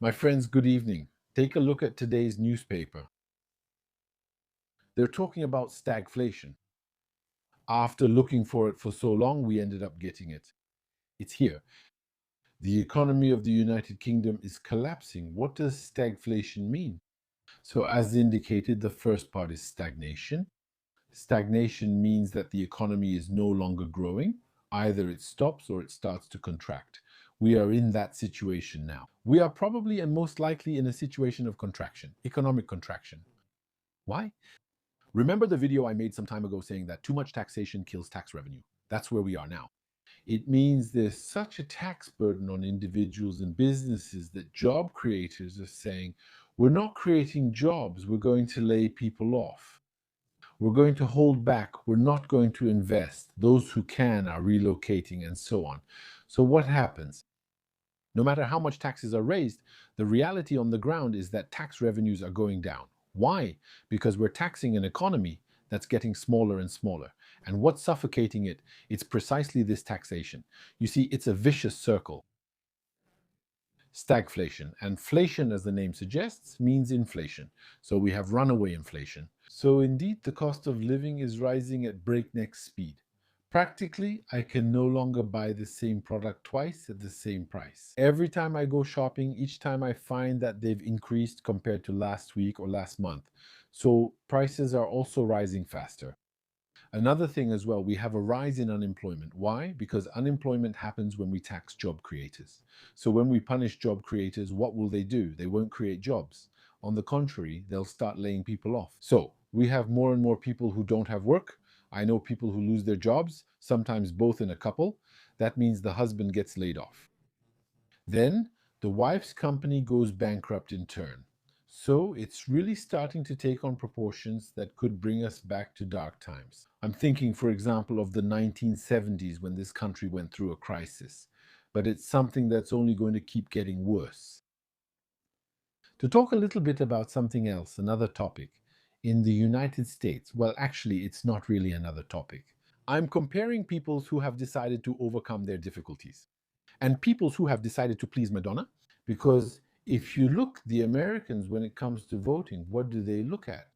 My friends, good evening. Take a look at today's newspaper. They're talking about stagflation. After looking for it for so long, we ended up getting it. It's here. The economy of the United Kingdom is collapsing. What does stagflation mean? So, as indicated, the first part is stagnation. Stagnation means that the economy is no longer growing. Either it stops or it starts to contract. We are in that situation now. We are probably and most likely in a situation of contraction, economic contraction. Why? Remember the video I made some time ago saying that too much taxation kills tax revenue? That's where we are now. It means there's such a tax burden on individuals and businesses that job creators are saying, we're not creating jobs, we're going to lay people off. We're going to hold back, we're not going to invest. Those who can are relocating and so on. So what happens? No matter how much taxes are raised, the reality on the ground is that tax revenues are going down. Why? Because we're taxing an economy that's getting smaller and smaller. And what's suffocating it? It's precisely this taxation. You see, it's a vicious circle. Stagflation. And inflation, as the name suggests, means inflation. So we have runaway inflation. So indeed, the cost of living is rising at breakneck speed. Practically, I can no longer buy the same product twice at the same price. Every time I go shopping, each time I find that they've increased compared to last week or last month. So prices are also rising faster. Another thing as well, we have a rise in unemployment. Why? Because unemployment happens when we tax job creators. So when we punish job creators, what will they do? They won't create jobs. On the contrary, they'll start laying people off. So we have more and more people who don't have work. I know people who lose their jobs, sometimes both in a couple. That means the husband gets laid off. Then the wife's company goes bankrupt in turn. So it's really starting to take on proportions that could bring us back to dark times. I'm thinking, for example, of the 1970s when this country went through a crisis. But it's something that's only going to keep getting worse. To talk a little bit about something else, another topic, in the United States, well, actually, it's not really another topic. I'm comparing peoples who have decided to overcome their difficulties and peoples who have decided to please Madonna. Because if you look, the Americans, when it comes to voting, what do they look at?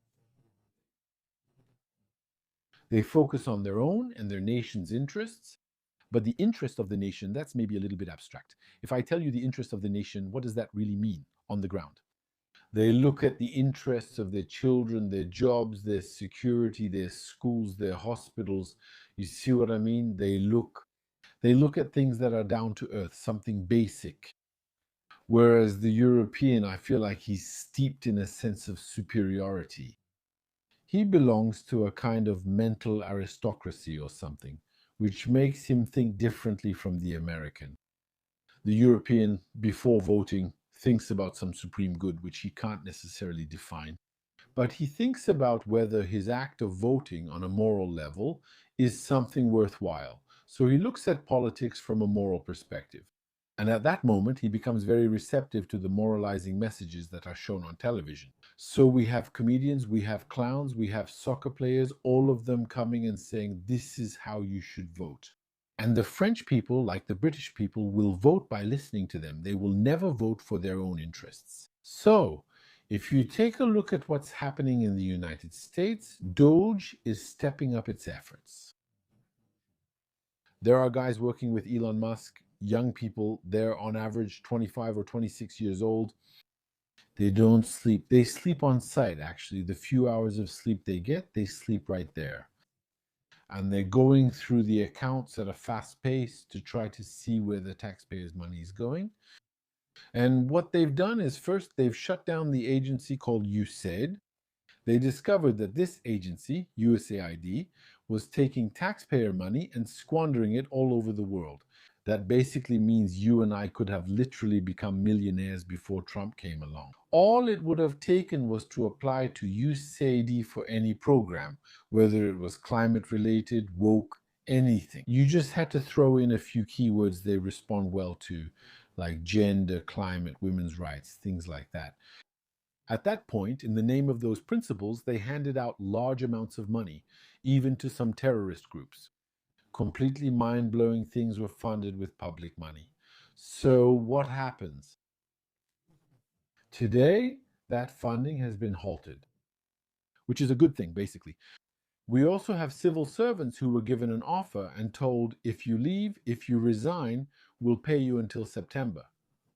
They focus on their own and their nation's interests. But the interest of the nation, that's maybe a little bit abstract. If I tell you the interest of the nation, what does that really mean on the ground? They look at the interests of their children, their jobs, their security, their schools, their hospitals. You see what I mean? They look at things that are down to earth, something basic. Whereas the European, I feel like he's steeped in a sense of superiority. He belongs to a kind of mental aristocracy or something, which makes him think differently from the American. The European, before voting, thinks about some supreme good which he can't necessarily define. But he thinks about whether his act of voting on a moral level is something worthwhile. So he looks at politics from a moral perspective. And at that moment, he becomes very receptive to the moralizing messages that are shown on television. So we have comedians, we have clowns, we have soccer players, all of them coming and saying, this is how you should vote. And the French people, like the British people, will vote by listening to them. They will never vote for their own interests. So, if you take a look at what's happening in the United States, Doge is stepping up its efforts. There are guys working with Elon Musk, young people, they're on average 25 or 26 years old. They don't sleep. They sleep on site, actually. The few hours of sleep they get, they sleep right there. And they're going through the accounts at a fast pace to try to see where the taxpayers' money is going. And what they've done is first they've shut down the agency called USAID. They discovered that this agency, USAID, was taking taxpayer money and squandering it all over the world. That basically means you and I could have literally become millionaires before Trump came along. All it would have taken was to apply to USAID for any program, whether it was climate related, woke, anything. You just had to throw in a few keywords they respond well to, like gender, climate, women's rights, things like that. At that point, in the name of those principles, they handed out large amounts of money, even to some terrorist groups. Completely mind blowing things were funded with public money. So, what happens? Today, that funding has been halted, which is a good thing, basically. We also have civil servants who were given an offer and told, if you leave, if you resign, we'll pay you until September.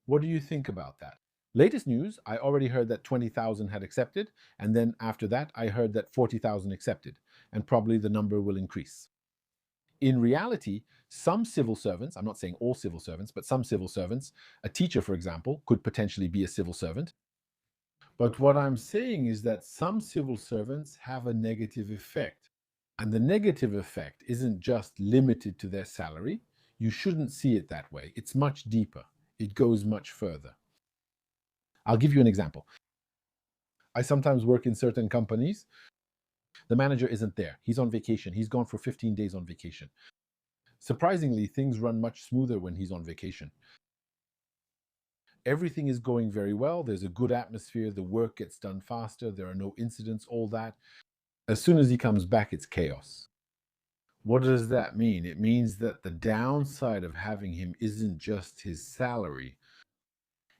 What do you think about that? Latest news, I already heard that 20,000 had accepted, and then after that, I heard that 40,000 accepted, and probably the number will increase. In reality, some civil servants, I'm not saying all civil servants, but some civil servants, a teacher, for example, could potentially be a civil servant. But what I'm saying is that some civil servants have a negative effect. And the negative effect isn't just limited to their salary. You shouldn't see it that way. It's much deeper. It goes much further. I'll give you an example. I sometimes work in certain companies. The manager isn't there. He's on vacation. He's gone for 15 days on vacation. Surprisingly, things run much smoother when he's on vacation. Everything is going very well. There's a good atmosphere. The work gets done faster. There are no incidents, all that. As soon as he comes back, it's chaos. What does that mean? It means that the downside of having him isn't just his salary.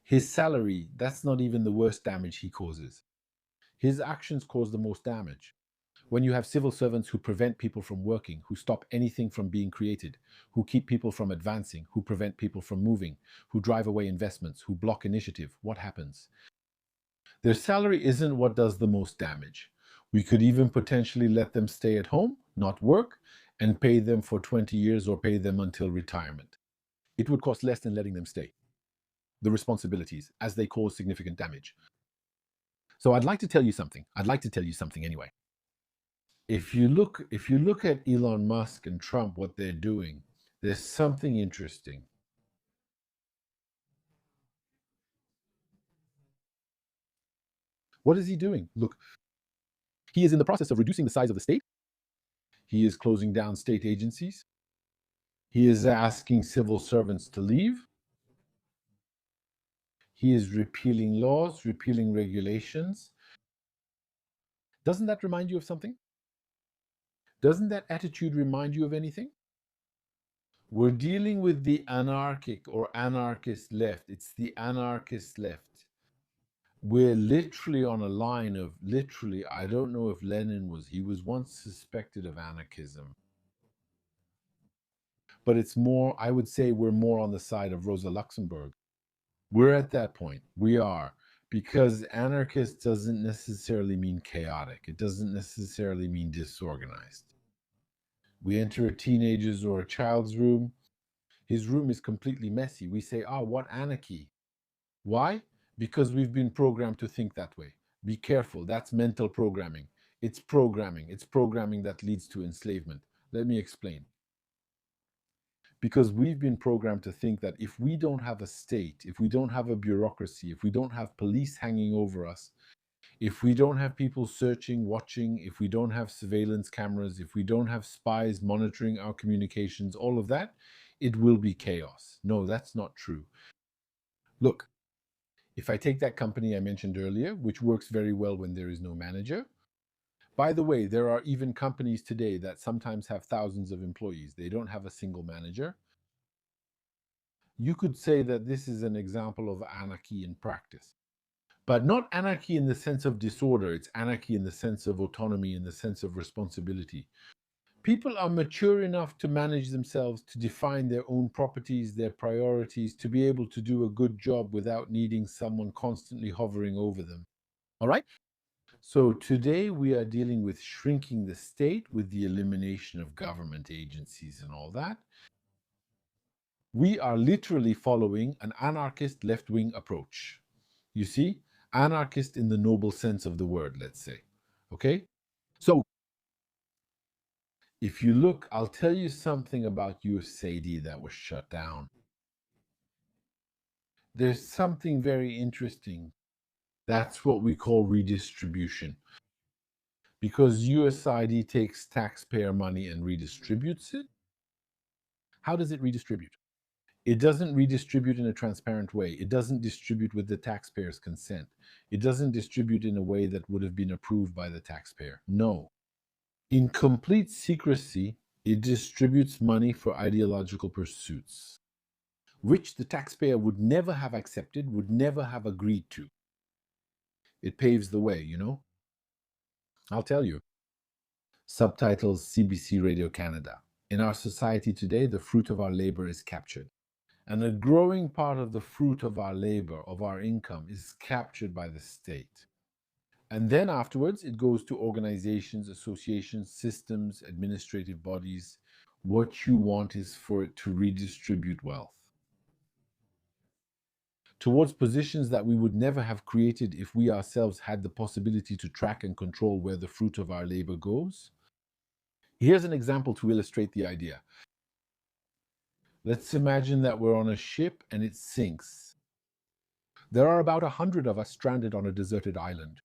His salary, that's not even the worst damage he causes. His actions cause the most damage. When you have civil servants who prevent people from working, who stop anything from being created, who keep people from advancing, who prevent people from moving, who drive away investments, who block initiative, what happens? Their salary isn't what does the most damage. We could even potentially let them stay at home, not work, and pay them for 20 years or pay them until retirement. It would cost less than letting them stay. The responsibilities, as they cause significant damage. So I'd like to tell you something. I'd like to tell you something anyway. If you look at Elon Musk and Trump, what they're doing, there's something interesting. What is he doing? Look, he is in the process of reducing the size of the state. He is closing down state agencies. He is asking civil servants to leave. He is repealing laws, repealing regulations. Doesn't that remind you of something? Doesn't that attitude remind you of anything? We're dealing with the anarchic or anarchist left. It's the anarchist left. We're literally on a line of literally, I don't know if Lenin he was once suspected of anarchism. But it's more, I would say we're more on the side of Rosa Luxemburg. We're at that point. We are. Because anarchist doesn't necessarily mean chaotic. It doesn't necessarily mean disorganized. We enter a teenager's or a child's room. His room is completely messy. We say, what anarchy? Why? Because we've been programmed to think that way. Be careful. That's mental programming. It's programming. It's programming that leads to enslavement. Let me explain. Because we've been programmed to think that if we don't have a state, if we don't have a bureaucracy, if we don't have police hanging over us, if we don't have people searching, watching, if we don't have surveillance cameras, if we don't have spies monitoring our communications, all of that, it will be chaos. No, that's not true. Look, if I take that company I mentioned earlier, which works very well when there is no manager. By the way, there are even companies today that sometimes have thousands of employees. They don't have a single manager. You could say that this is an example of anarchy in practice. But not anarchy in the sense of disorder. It's anarchy in the sense of autonomy, in the sense of responsibility. People are mature enough to manage themselves, to define their own properties, their priorities, to be able to do a good job without needing someone constantly hovering over them. All right? So today we are dealing with shrinking the state with the elimination of government agencies and all that. We are literally following an anarchist left-wing approach. You see? Anarchist in the noble sense of the word, let's say. Okay? So, if you look, I'll tell you something about USAID that was shut down. There's something very interesting. That's what we call redistribution. Because USAID takes taxpayer money and redistributes it. How does it redistribute? It doesn't redistribute in a transparent way. It doesn't distribute with the taxpayer's consent. It doesn't distribute in a way that would have been approved by the taxpayer. No. In complete secrecy, it distributes money for ideological pursuits, which the taxpayer would never have accepted, would never have agreed to. It paves the way, you know? I'll tell you. Subtitles CBC Radio Canada. In our society today, the fruit of our labor is captured. And a growing part of the fruit of our labor, of our income, is captured by the state. And then afterwards, it goes to organizations, associations, systems, administrative bodies. What you want is for it to redistribute wealth towards positions that we would never have created if we ourselves had the possibility to track and control where the fruit of our labor goes. Here's an example to illustrate the idea. Let's imagine that we're on a ship and it sinks. There are about 100 of us stranded on a deserted island.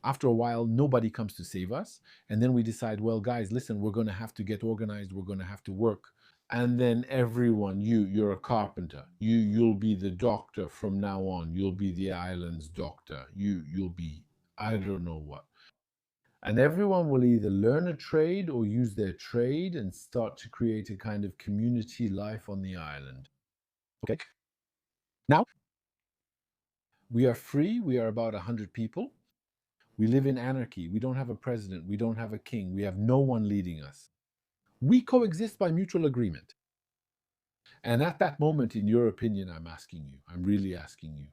After a while, nobody comes to save us. And then we decide, well, guys, listen, we're going to have to get organized. We're going to have to work. And then everyone, you're a carpenter. You'll be the doctor from now on. You'll be the island's doctor. You'll be, I don't know what. And everyone will either learn a trade or use their trade and start to create a kind of community life on the island. Okay. Now, we are free. We are about 100 people. We live in anarchy. We don't have a president. We don't have a king. We have no one leading us. We coexist by mutual agreement. And at that moment, in your opinion, I'm asking you, I'm really asking you.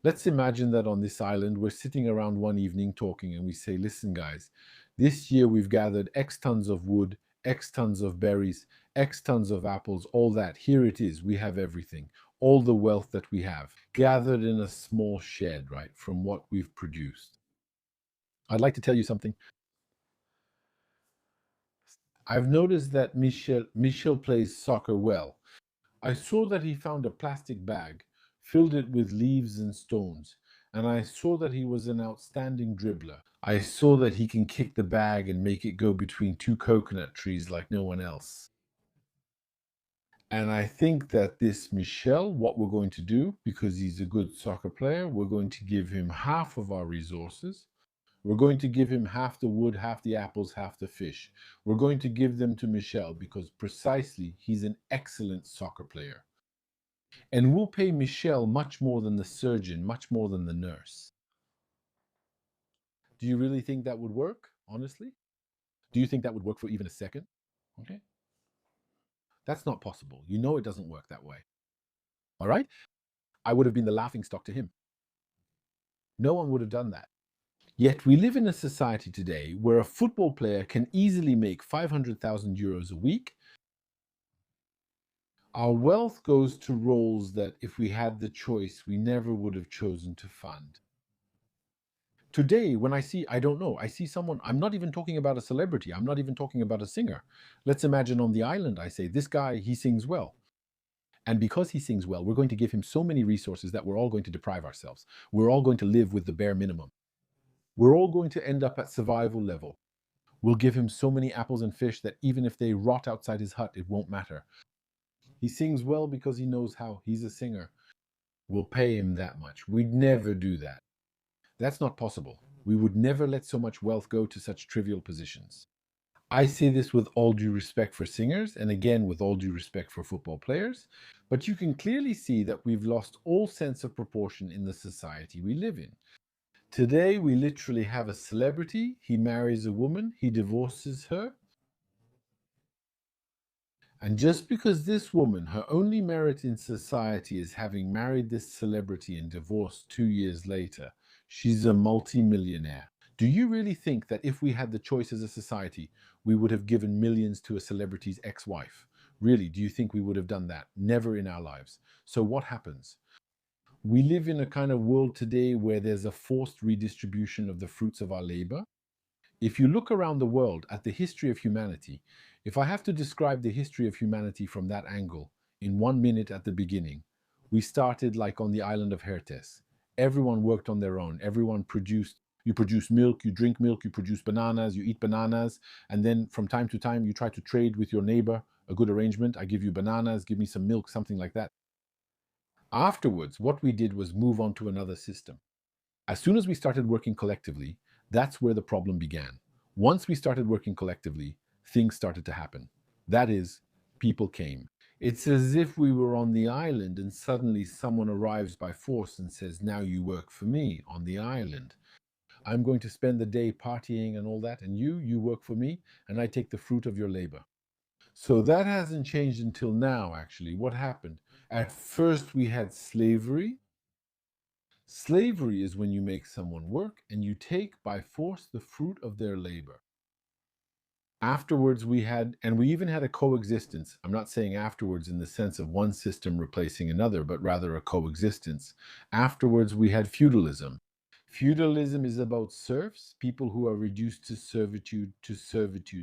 Let's imagine that on this island, we're sitting around one evening talking and we say, listen, guys, this year we've gathered X tons of wood, X tons of berries, X tons of apples, all that. Here it is. We have everything. All the wealth that we have gathered in a small shed, right, from what we've produced. I'd like to tell you something. I've noticed that Michel plays soccer well. I saw that he found a plastic bag, filled it with leaves and stones, and I saw that he was an outstanding dribbler. I saw that he can kick the bag and make it go between two coconut trees like no one else. And I think that this Michel, what we're going to do, because he's a good soccer player, we're going to give him half of our resources. We're going to give him half the wood, half the apples, half the fish. We're going to give them to Michel because precisely he's an excellent soccer player. And we'll pay Michel much more than the surgeon, much more than the nurse. Do you really think that would work, honestly? Do you think that would work for even a second? Okay. That's not possible. You know it doesn't work that way. All right? I would have been the laughingstock to him. No one would have done that. Yet we live in a society today where a football player can easily make 500,000 euros a week. Our wealth goes to roles that, if we had the choice, we never would have chosen to fund. Today, when I see someone, I'm not even talking about a celebrity, I'm not even talking about a singer. Let's imagine on the island, I say, this guy, he sings well. And because he sings well, we're going to give him so many resources that we're all going to deprive ourselves. We're all going to live with the bare minimum. We're all going to end up at survival level. We'll give him so many apples and fish that even if they rot outside his hut, it won't matter. He sings well because he knows how. He's a singer. We'll pay him that much. We'd never do that. That's not possible. We would never let so much wealth go to such trivial positions. I say this with all due respect for singers, and again with all due respect for football players, but you can clearly see that we've lost all sense of proportion in the society we live in. Today, we literally have a celebrity. He marries a woman, he divorces her. And just because this woman, her only merit in society is having married this celebrity and divorced 2 years later, she's a multi-millionaire. Do you really think that if we had the choice as a society, we would have given millions to a celebrity's ex-wife? Really, do you think we would have done that? Never in our lives. So what happens? We live in a kind of world today where there's a forced redistribution of the fruits of our labor. If you look around the world at the history of humanity, if I have to describe the history of humanity from that angle in 1 minute at the beginning, we started like on the island of Hertes. Everyone worked on their own. Everyone produced. You produce milk, you drink milk, you produce bananas, you eat bananas, and then from time to time you try to trade with your neighbor, a good arrangement. I give you bananas, give me some milk, something like that. Afterwards, what we did was move on to another system. As soon as we started working collectively, that's where the problem began. Once we started working collectively, things started to happen. That is, people came. It's as if we were on the island and suddenly someone arrives by force and says, now you work for me on the island. I'm going to spend the day partying and all that, and you work for me, and I take the fruit of your labor. So that hasn't changed until now, actually. What happened? At first, we had slavery. Slavery is when you make someone work and you take by force the fruit of their labor. Afterwards, we had, and we even had a coexistence. I'm not saying afterwards in the sense of one system replacing another, but rather a coexistence. Afterwards, we had feudalism. Feudalism is about serfs, people who are reduced to servitude,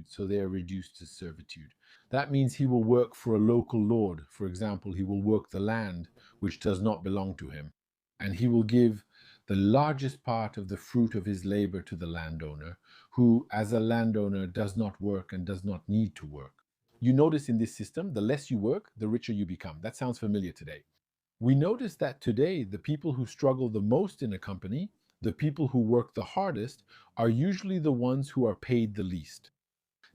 so they are reduced to servitude. That means he will work for a local lord. For example, he will work the land which does not belong to him, and he will give the largest part of the fruit of his labor to the landowner, who, as a landowner, does not work and does not need to work. You notice in this system, the less you work, the richer you become. That sounds familiar today. We notice that today, the people who struggle the most in a company, the people who work the hardest, are usually the ones who are paid the least.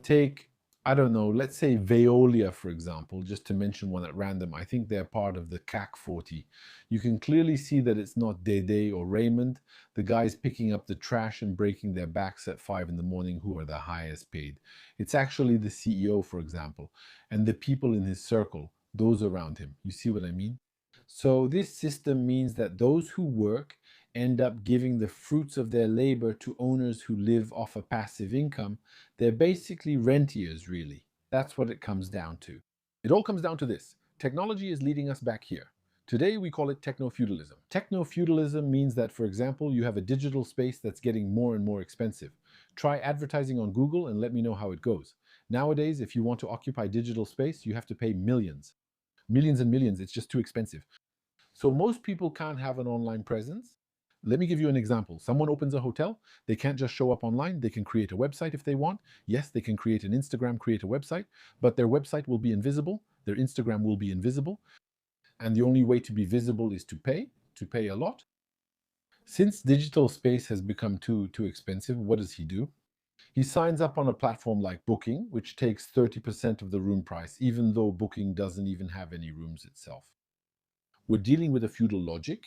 Take, I don't know, let's say Veolia, for example, just to mention one at random. I think they're part of the CAC 40. You can clearly see that it's not Dede or Raymond, the guys picking up the trash and breaking their backs at 5 in the morning, who are the highest paid. It's actually the CEO, for example, and the people in his circle, those around him. You see what I mean? So this system means that those who work end up giving the fruits of their labor to owners who live off a passive income. They're basically rentiers, really. That's what it comes down to. It all comes down to this. Technology is leading us back here. Today we call it technofeudalism. Technofeudalism means that, for example, you have a digital space that's getting more and more expensive. Try advertising on Google and let me know how it goes. Nowadays, if you want to occupy digital space, you have to pay millions. Millions and millions. It's just too expensive. So most people can't have an online presence. Let me give you an example. Someone opens a hotel. They can't just show up online. They can create a website if they want. Yes, they can create an Instagram, create a website, but their website will be invisible. Their Instagram will be invisible. And the only way to be visible is to pay a lot. Since digital space has become too expensive, what does he do? He signs up on a platform like Booking, which takes 30% of the room price, even though Booking doesn't even have any rooms itself. We're dealing with a feudal logic.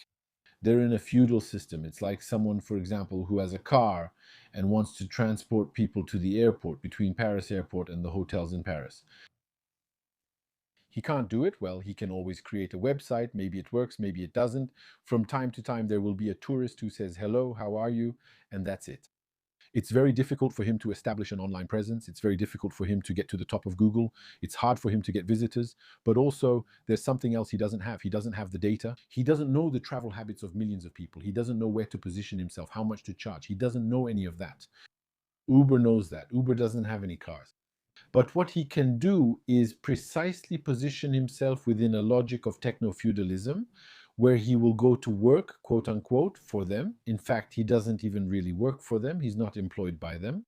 They're in a feudal system. It's like someone, for example, who has a car and wants to transport people to the airport, between Paris airport and the hotels in Paris. He can't do it. Well, he can always create a website. Maybe it works, maybe it doesn't. From time to time, there will be a tourist who says, hello, how are you? And that's it. It's very difficult for him to establish an online presence. It's very difficult for him to get to the top of Google. It's hard for him to get visitors. But also, there's something else he doesn't have. He doesn't have the data. He doesn't know the travel habits of millions of people. He doesn't know where to position himself, how much to charge. He doesn't know any of that. Uber knows that. Uber doesn't have any cars. But what he can do is precisely position himself within a logic of techno-feudalism, where he will go to work, quote unquote, for them. In fact, he doesn't even really work for them. He's not employed by them.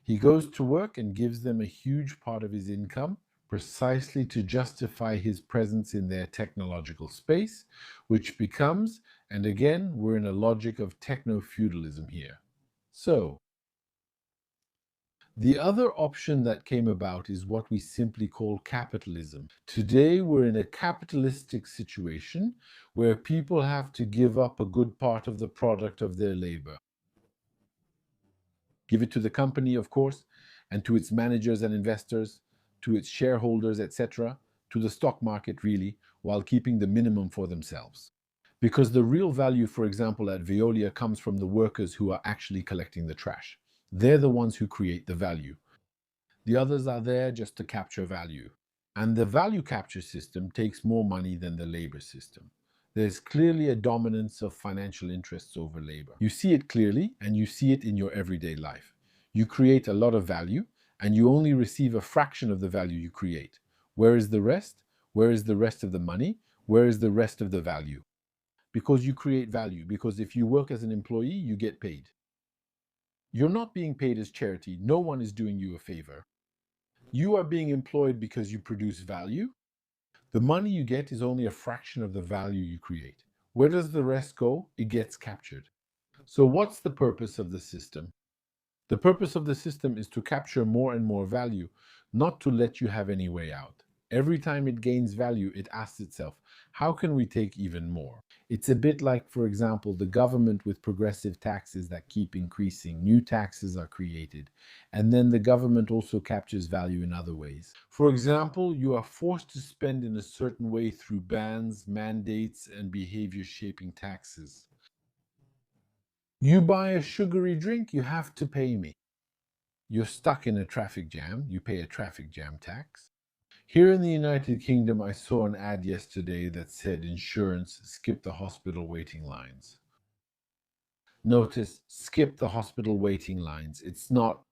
He goes to work and gives them a huge part of his income precisely to justify his presence in their technological space, which becomes, and again, we're in a logic of techno-feudalism here. So, the other option that came about is what we simply call capitalism. Today, we're in a capitalistic situation where people have to give up a good part of the product of their labor. Give it to the company, of course, and to its managers and investors, to its shareholders, etc., to the stock market, really, while keeping the minimum for themselves. Because the real value, for example, at Veolia comes from the workers who are actually collecting the trash. They're the ones who create the value. The others are there just to capture value. And the value capture system takes more money than the labor system. There's clearly a dominance of financial interests over labor. You see it clearly, and you see it in your everyday life. You create a lot of value, and you only receive a fraction of the value you create. Where is the rest? Where is the rest of the money? Where is the rest of the value? Because you create value. Because if you work as an employee, you get paid. You're not being paid as charity. No one is doing you a favor. You are being employed because you produce value. The money you get is only a fraction of the value you create. Where does the rest go? It gets captured. So what's the purpose of the system? The purpose of the system is to capture more and more value, not to let you have any way out. Every time it gains value, it asks itself, how can we take even more? It's a bit like, for example, the government with progressive taxes that keep increasing. New taxes are created, and then the government also captures value in other ways. For example, you are forced to spend in a certain way through bans, mandates, and behavior shaping taxes. You buy a sugary drink, you have to pay me. You're stuck in a traffic jam, you pay a traffic jam tax. Here in the United Kingdom, I saw an ad yesterday that said insurance, skip the hospital waiting lines. Notice, skip the hospital waiting lines. It's not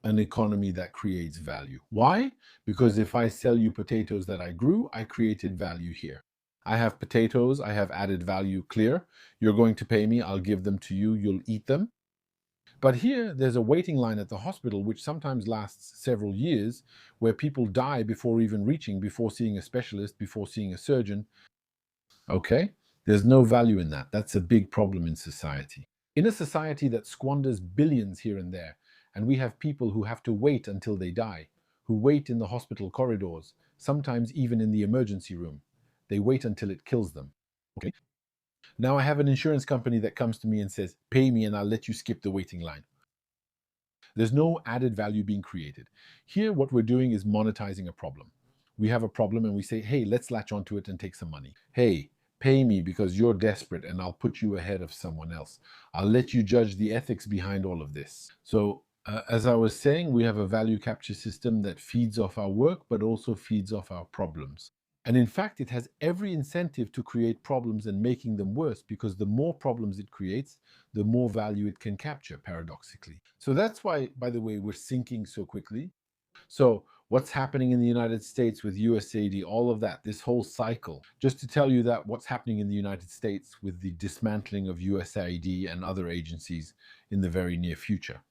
an economy that creates value. Why? Because if I sell you potatoes that I grew, I created value here. I have potatoes, I have added value clear. You're going to pay me, I'll give them to you, you'll eat them. But here, there's a waiting line at the hospital, which sometimes lasts several years, where people die before even reaching, before seeing a specialist, before seeing a surgeon. Okay? There's no value in that. That's a big problem in society. In a society that squanders billions here and there, and we have people who have to wait until they die, who wait in the hospital corridors, sometimes even in the emergency room. They wait until it kills them. Okay? Now I have an insurance company that comes to me and says, pay me and I'll let you skip the waiting line. There's no added value being created. Here, what we're doing is monetizing a problem. We have a problem and we say, hey, let's latch onto it and take some money. Hey, pay me because you're desperate and I'll put you ahead of someone else. I'll let you judge the ethics behind all of this. So, as I was saying, we have a value capture system that feeds off our work, but also feeds off our problems. And in fact, it has every incentive to create problems and making them worse, because the more problems it creates, the more value it can capture, paradoxically. So that's why, by the way, we're sinking so quickly. So what's happening in the United States with USAID, all of that, this whole cycle, just to tell you that what's happening in the United States with the dismantling of USAID and other agencies in the very near future.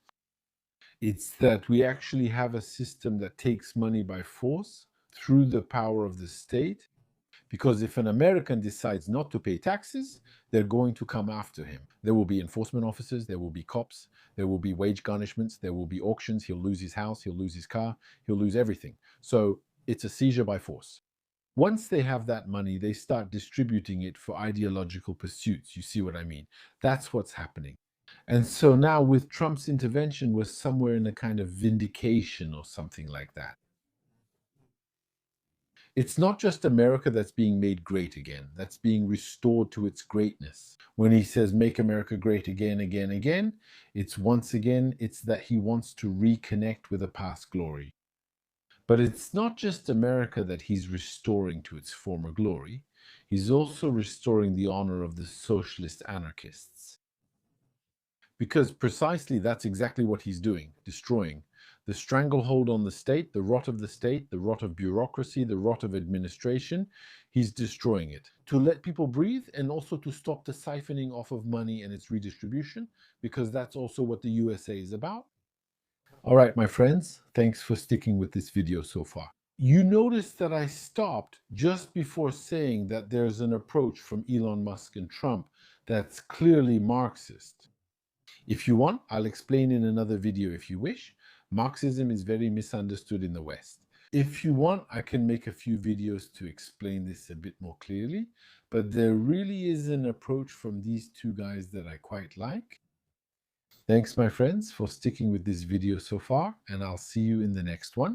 It's that we actually have a system that takes money by force through the power of the state, because if an American decides not to pay taxes, they're going to come after him. There will be enforcement officers, there will be cops, there will be wage garnishments, there will be auctions, he'll lose his house, he'll lose his car, he'll lose everything. So it's a seizure by force. Once they have that money, they start distributing it for ideological pursuits. You see what I mean? That's what's happening. And so now with Trump's intervention, we're somewhere in a kind of vindication or something like that. It's not just America that's being made great again, that's being restored to its greatness. When he says, make America great again, again, again, it's once again, it's that he wants to reconnect with a past glory. But it's not just America that he's restoring to its former glory. He's also restoring the honor of the socialist anarchists. Because precisely that's exactly what he's doing, destroying. The stranglehold on the state, the rot of the state, the rot of bureaucracy, the rot of administration, he's destroying it. To let people breathe and also to stop the siphoning off of money and its redistribution, because that's also what the USA is about. All right, my friends, thanks for sticking with this video so far. You notice that I stopped just before saying that there's an approach from Elon Musk and Trump that's clearly Marxist. If you want, I'll explain in another video if you wish. Marxism is very misunderstood in the West. If you want, I can make a few videos to explain this a bit more clearly, but there really is an approach from these two guys that I quite like. Thanks, my friends, for sticking with this video so far, and I'll see you in the next one.